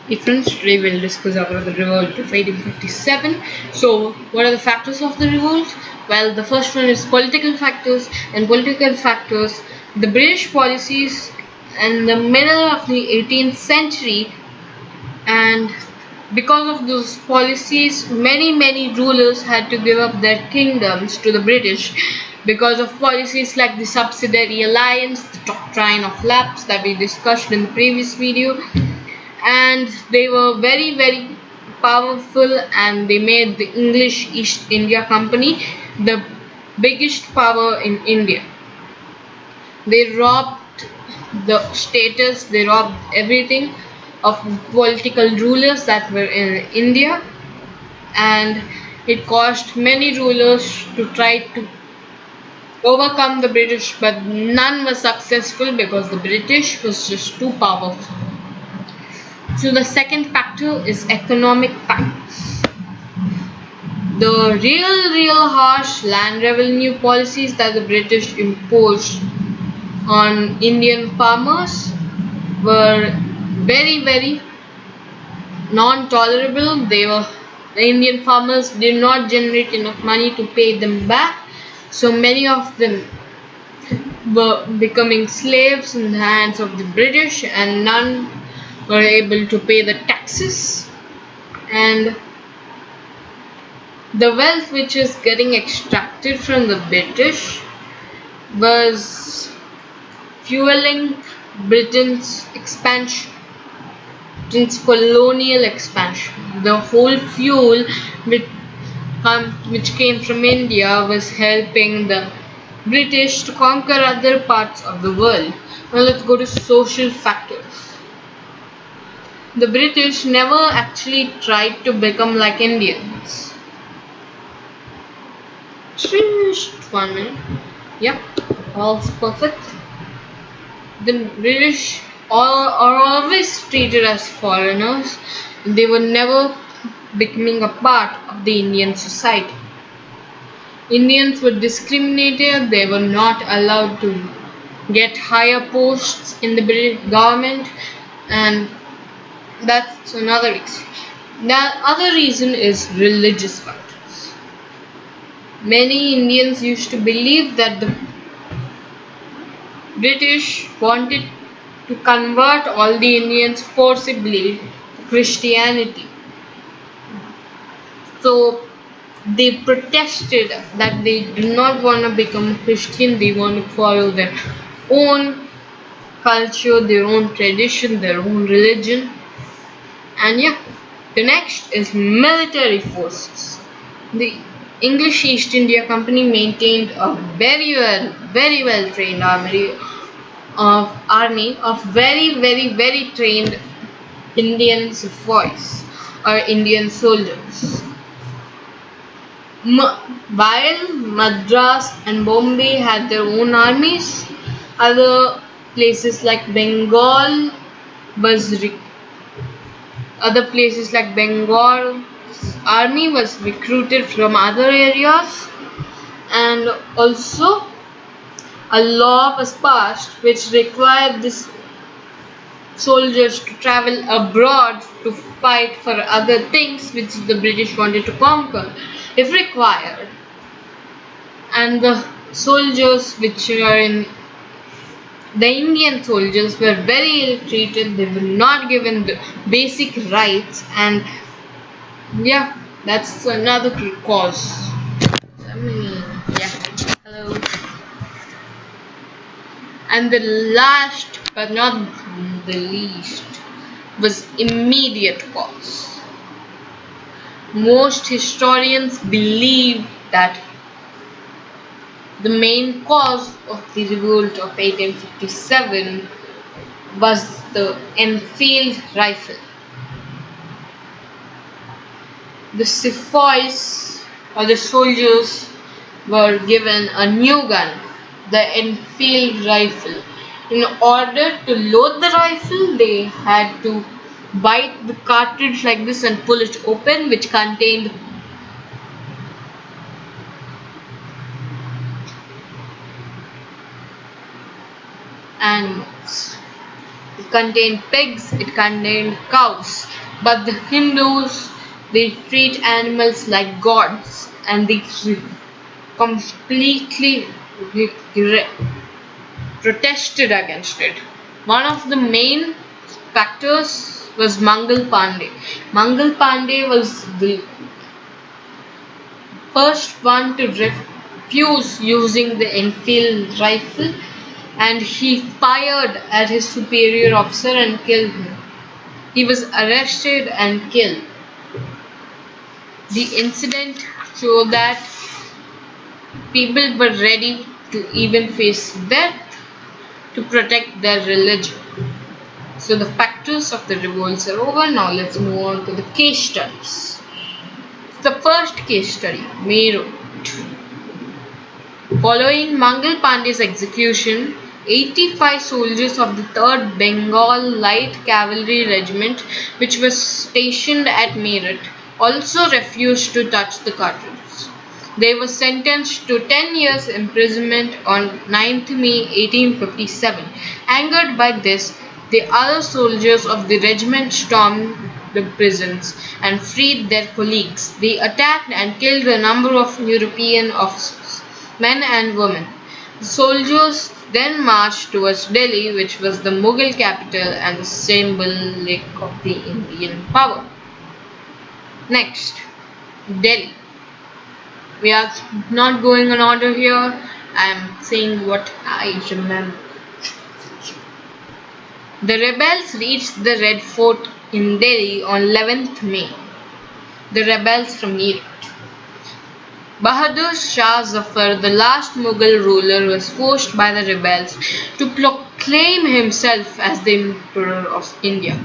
Friends, today we'll discuss about the revolt of 1857. So, what are the factors of the revolt? Well, the first one is political factors. And political factors, the British policies in the middle of the 18th century, and because of those policies, many rulers had to give up their kingdoms to the British because of policies like the subsidiary alliance, the doctrine of lapse that we discussed in the previous video, and they were very powerful, and they made the English East India Company the biggest power in India. They robbed the status, they robbed everything of political rulers that were in India, and it caused many rulers to try to overcome the British, but none was successful because the British was just too powerful. So the second factor is economic factors. The real harsh land revenue policies that the British imposed on Indian farmers were very non-tolerable. The Indian farmers did not generate enough money to pay them back, so many of them were becoming slaves in the hands of the British, and none were able to pay the taxes. And the wealth which is getting extracted from the British was fueling Britain's expansion, Britain's colonial expansion. The whole fuel which came from India was helping the British to conquer other parts of the world. Now let's go to social factors. The British never actually tried to become like Indians. Just 1 minute. Yep, all's perfect. The British are always treated as foreigners. They were never becoming a part of the Indian society. Indians were discriminated, they were not allowed to get higher posts in the British government, and that's another reason. The other reason is religious factors. Many Indians used to believe that the British wanted to convert all the Indians forcibly to Christianity. So they protested that they do not want to become Christian, they want to follow their own culture, their own tradition, their own religion. And yeah, the next is military forces. The English East India Company maintained a very well trained army of very trained Indian sepoys or Indian soldiers. While Madras and Bombay had their own armies, other places like was other places like Bengal's army was recruited from other areas, and also a law was passed which required these soldiers to travel abroad to fight for other things which the British wanted to conquer if required. And the soldiers which were in the Indian soldiers were very ill treated, they were not given the basic rights, and yeah, that's another cause. Yeah, hello. And the last but not the least was immediate cause. Most historians believe that the main cause of the revolt of 1857 was the Enfield rifle. The sepoys or the soldiers were given a new gun, the Enfield rifle. In order to load the rifle, they had to bite the cartridge like this and pull it open, which contained animals. It contained pigs, it contained cows. But the Hindus, they treat animals like gods and they completely re- protested against it. One of the main factors was Mangal Pandey. Mangal Pandey was the first one to refuse using the Enfield rifle and he fired at his superior officer and killed him. He was arrested and killed. The incident showed that people were ready to even face death to protect their religion. So the factors of the revolts are over. Now let's move on to the case studies. The first case study, Meerut. Following Mangal Pandey's execution, 85 soldiers of the 3rd Bengal Light Cavalry Regiment, which was stationed at Meerut, also refused to touch the cartridges. They were sentenced to 10 years imprisonment on 9th May 1857. Angered by this, the other soldiers of the regiment stormed the prisons and freed their colleagues. They attacked and killed a number of European officers, men and women. The soldiers then marched towards Delhi, which was the Mughal capital and the symbolic of the Indian power. Next, Delhi. We are not going in order here. I am saying what I remember. The rebels reached the Red Fort in Delhi on 11th May. The rebels from Meerut. Bahadur Shah Zafar, the last Mughal ruler, was forced by the rebels to proclaim himself as the Emperor of India.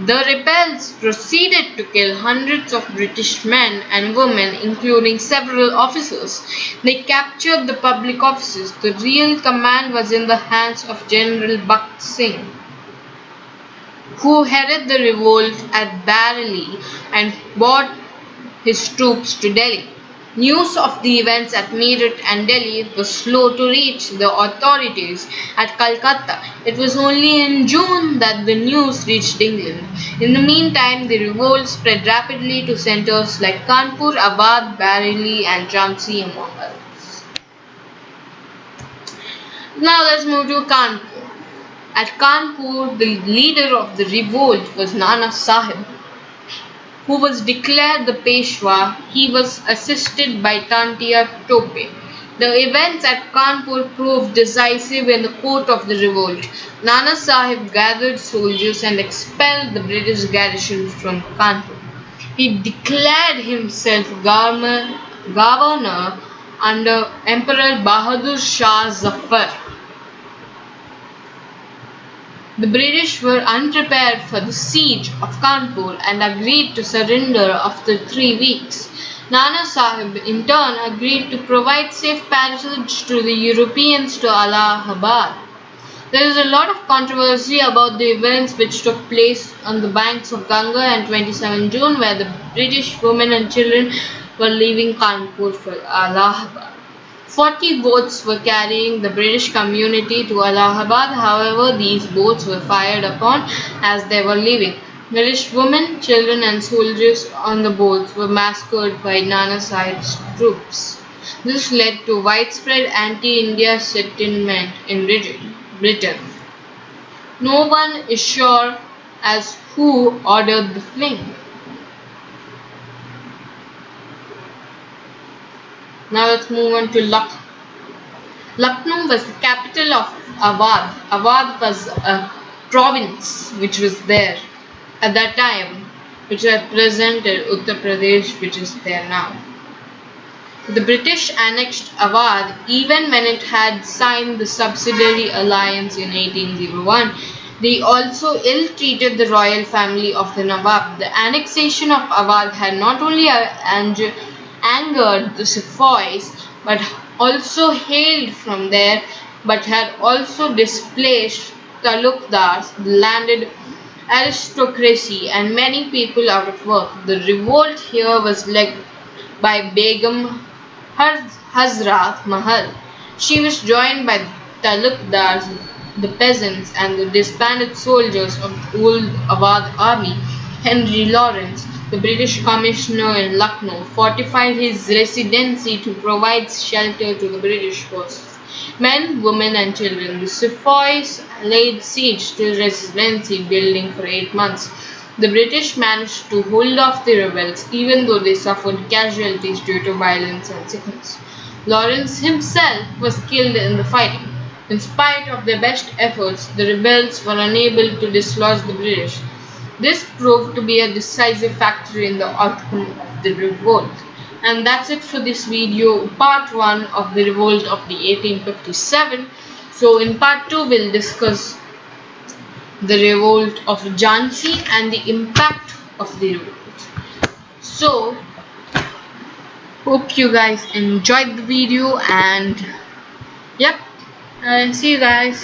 The rebels proceeded to kill hundreds of British men and women, including several officers. They captured the public offices. The real command was in the hands of General Bakht Singh, who headed the revolt at Bareilly and brought his troops to Delhi. News of the events at Meerut and Delhi was slow to reach the authorities at Calcutta. It was only in June that the news reached England. In the meantime, the revolt spread rapidly to centers like Kanpur, Awadh, Bareilly, and Jhansi, among others. Now let's move to Kanpur. At Kanpur, the leader of the revolt was Nana Sahib, who was declared the Peshwa. He was assisted by Tantia Tope. The events at Kanpur proved decisive in the course of the revolt. Nana Sahib gathered soldiers and expelled the British garrison from Kanpur. He declared himself governor under Emperor Bahadur Shah Zafar. The British were unprepared for the siege of Kanpur and agreed to surrender after 3 weeks. Nana Sahib in turn agreed to provide safe passage to the Europeans to Allahabad. There is a lot of controversy about the events which took place on the banks of Ganga on 27 June, where the British women and children were leaving Kanpur for Allahabad. 40 boats were carrying the British community to Allahabad. However, these boats were fired upon as they were leaving. British women, children, and soldiers on the boats were massacred by Nana Sahib's troops. This led to widespread anti-India sentiment in Britain. No one is sure as who ordered the fling. Now let's move on to Lucknow. Lucknow was the capital of Awadh. Awadh was a province which was there at that time, which represented Uttar Pradesh, which is there now. The British annexed Awadh even when it had signed the subsidiary alliance in 1801. They also ill-treated the royal family of the Nawab. The annexation of Awadh had not only angered the sepoys but also hailed from there, but had also displaced talukdars, the landed aristocracy, and many people out of work. The revolt here was led by Begum Hazrat Mahal. She was joined by talukdars the peasants, and the disbanded soldiers of the old Awadh army, Henry Lawrence, the British commissioner in Lucknow, fortified his residency to provide shelter to the British forces. Men, women, and children. The sepoys laid siege to the residency building for 8 months. The British managed to hold off the rebels even though they suffered casualties due to violence and sickness. Lawrence himself was killed in the fighting. In spite of their best efforts, the rebels were unable to dislodge the British. This proved to be a decisive factor in the outcome of the revolt. And that's it for this video, part 1 of the revolt of the 1857. So in part 2 we'll discuss the revolt of Jhansi and the impact of the revolt. So hope you guys enjoyed the video, and yep, and see you guys.